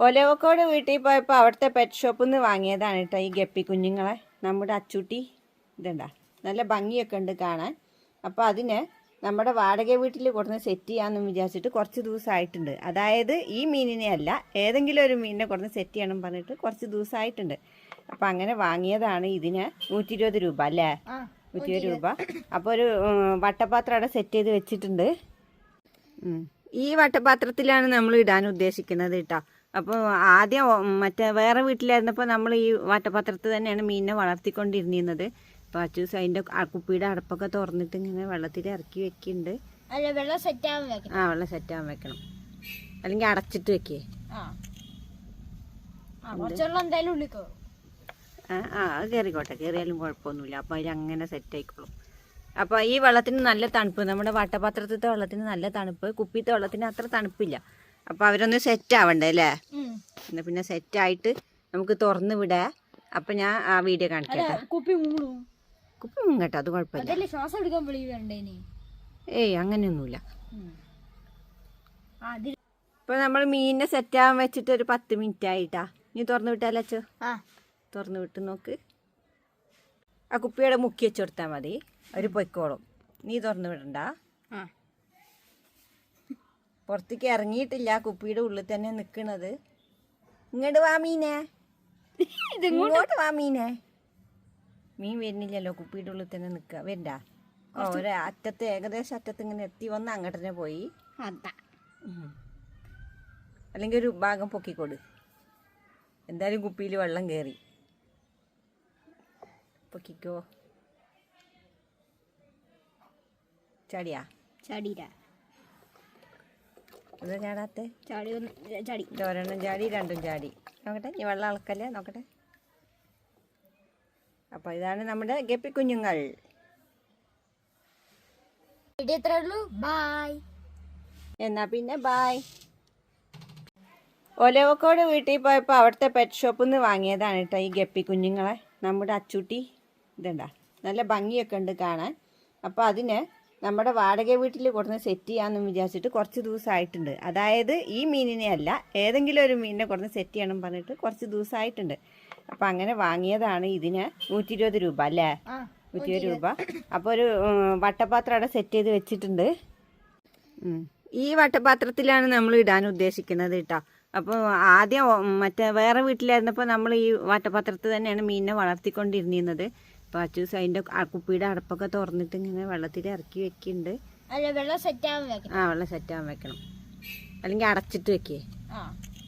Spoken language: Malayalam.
ഒലവക്കോട് വീട്ടിൽ പോയപ്പോൾ അവിടുത്തെ പെറ്റ് ഷോപ്പിൽ നിന്ന് വാങ്ങിയതാണ് കേട്ടോ ഈ ഗപ്പി കുഞ്ഞുങ്ങളെ. നമ്മുടെ അച്ചൂട്ടി ഇതുണ്ടാ നല്ല ഭംഗിയൊക്കെ ഉണ്ട് കാണാൻ. അപ്പോൾ അതിന് നമ്മുടെ വാടക വീട്ടിൽ കൊടുന്ന് സെറ്റ് ചെയ്യാമെന്ന് വിചാരിച്ചിട്ട് കുറച്ച് ദിവസമായിട്ടുണ്ട്. അതായത് ഈ മീനിനെ അല്ല, ഏതെങ്കിലും ഒരു മീനിനെ കൊടുന്ന് സെറ്റ് ചെയ്യണം പറഞ്ഞിട്ട് കുറച്ച് ദിവസമായിട്ടുണ്ട്. അപ്പോൾ അങ്ങനെ വാങ്ങിയതാണ്. ഇതിന് 120 രൂപ അല്ലേ? 120 രൂപ. അപ്പോൾ ഒരു വട്ടപാത്രം അവിടെ സെറ്റ് ചെയ്ത് വെച്ചിട്ടുണ്ട്. ഈ വട്ടപാത്രത്തിലാണ് നമ്മൾ ഇടാൻ ഉദ്ദേശിക്കുന്നത് കേട്ടോ. അപ്പോൾ ആദ്യം മറ്റേ വേറെ വീട്ടിലായിരുന്നപ്പോൾ നമ്മൾ ഈ വട്ടപാത്രത്തിൽ തന്നെയാണ് മീനിനെ വളർത്തിക്കൊണ്ടിരുന്നത്. അപ്പോൾ അച്ചൂസ് അതിൻ്റെ കുപ്പിയുടെ അടപ്പൊക്കെ തുറന്നിട്ട് ഇങ്ങനെ വെള്ളത്തിൽ ഇറക്കി വെക്കുന്നുണ്ട്. വെള്ളം സെറ്റാവാൻ വെക്കണം, അല്ലെങ്കിൽ അടച്ചിട്ട് വെക്കേ. അത് കയറിക്കോട്ടെ, കയറിയാലും കുഴപ്പമൊന്നുമില്ല. അപ്പോൾ അതിലങ്ങനെ സെറ്റ് ആയിക്കോളും. അപ്പോൾ ഈ വെള്ളത്തിന് നല്ല തണുപ്പ്, നമ്മുടെ വട്ടപാത്രത്തിലത്തെ വെള്ളത്തിന് നല്ല തണുപ്പ്, കുപ്പിത്തെ വെള്ളത്തിന് അത്ര തണുപ്പില്ല. അപ്പോൾ അവരൊന്ന് സെറ്റ് ആവണ്ടേ അല്ലേ? എന്നാൽ പിന്നെ സെറ്റായിട്ട് നമുക്ക് തുറന്ന് വിടാം. അപ്പം ഞാൻ ആ വീഡിയോ കാണിക്കട്ടെ. കുപ്പി മുങ്ങട്ടോ, അത് കുഴപ്പമില്ല. ഏയ് അങ്ങനെയൊന്നുമില്ല. ഇപ്പൊ നമ്മൾ മീനിനെ സെറ്റാവാൻ വെച്ചിട്ട് ഒരു 10 മിനിറ്റ് ആയിട്ടാ. നീ തുറന്നു വിട്ടാലോ അച്ചോ? തുറന്നു വിട്ട് നോക്ക്. ആ കുപ്പിയുടെ മുക്കി വെച്ച് കൊടുത്താൽ മതി, അവർ പൊയ്ക്കോളും. നീ തുറന്നു വിടണ്ട. പുറത്തേക്ക് ഇറങ്ങിയിട്ടില്ല, കുപ്പിയുടെ ഉള്ളിൽ തന്നെ നിൽക്കണത്. ഇങ്ങോട്ട് വാ മീനെ, ഇങ്ങോട്ട് വാ മീനെ. മീൻ വരുന്നില്ലല്ലോ, കുപ്പിയുടെ ഉള്ളിൽ തന്നെ നിൽക്കുക. വരണ്ട. ഒരു അറ്റത്ത്, ഏകദേശം അറ്റത്ത് ഇങ്ങനെ എത്തി വന്ന് അങ്ങോട്ട് തന്നെ പോയി. അല്ലെങ്കിൽ ഒരു ഭാഗം പൊക്കിക്കൊടു. എന്തായാലും കുപ്പിയിൽ വെള്ളം കയറി. പൊക്കിക്കോ. ചാടിയാ? ചാടിയില്ല. എന്താ ചാടാത്തെ? ഒരെണ്ണം ചാടി, രണ്ടും ചാടി. നോക്കട്ടെ, ഈ വെള്ളം അളക്കല്ലേ, നോക്കട്ടെ. അപ്പോൾ ഇതാണ് നമ്മുടെ ഗപ്പി കുഞ്ഞുങ്ങൾ. എന്നാ പിന്നെ ബായ്. ഒലവക്കോട് വീട്ടിൽ പോയപ്പോൾ അവിടുത്തെ പെറ്റ് ഷോപ്പിൽ നിന്ന് വാങ്ങിയതാണ് കേട്ടോ ഈ ഗപ്പി കുഞ്ഞുങ്ങളെ. നമ്മുടെ അച്ചൂട്ടി ഇതുണ്ടാ നല്ല ഭംഗിയൊക്കെ ഉണ്ട് കാണാൻ. അപ്പോൾ അതിന് നമ്മുടെ വാടക വീട്ടിൽ കൊടുന്ന് സെറ്റ് ചെയ്യാമെന്ന് വിചാരിച്ചിട്ട് കുറച്ച് ദിവസമായിട്ടുണ്ട്. അതായത് ഈ മീനിനെ അല്ല, ഏതെങ്കിലും ഒരു മീനിനെ കൊടുന്ന് സെറ്റ് ചെയ്യണം പറഞ്ഞിട്ട് കുറച്ച് ദിവസമായിട്ടുണ്ട്. അപ്പം അങ്ങനെ വാങ്ങിയതാണ്. ഇതിന് 120 രൂപ അല്ലേ? 120 രൂപ. അപ്പോൾ ഒരു വട്ടപാത്രം അവിടെ സെറ്റ് ചെയ്ത് വെച്ചിട്ടുണ്ട്. ഈ വട്ടപാത്രത്തിലാണ് നമ്മൾ ഇടാൻ ഉദ്ദേശിക്കുന്നത് കേട്ടോ. അപ്പോൾ ആദ്യം മറ്റേ വേറെ വീട്ടിലായിരുന്നപ്പോൾ നമ്മൾ ഈ വട്ടപാത്രത്തിൽ തന്നെയാണ് മീനിനെ വളർത്തിക്കൊണ്ടിരുന്നത്. അപ്പോൾ അച്ചൂസ് അതിൻ്റെ കുപ്പിയുടെ അടപ്പൊക്കെ തുറന്നിട്ട് ഇങ്ങനെ വെള്ളത്തിൽ ഇറക്കി വെക്കുന്നുണ്ട്. വെള്ളം സെറ്റാവാൻ വെക്കണം, അല്ലെങ്കിൽ അടച്ചിട്ട് വെക്കേ.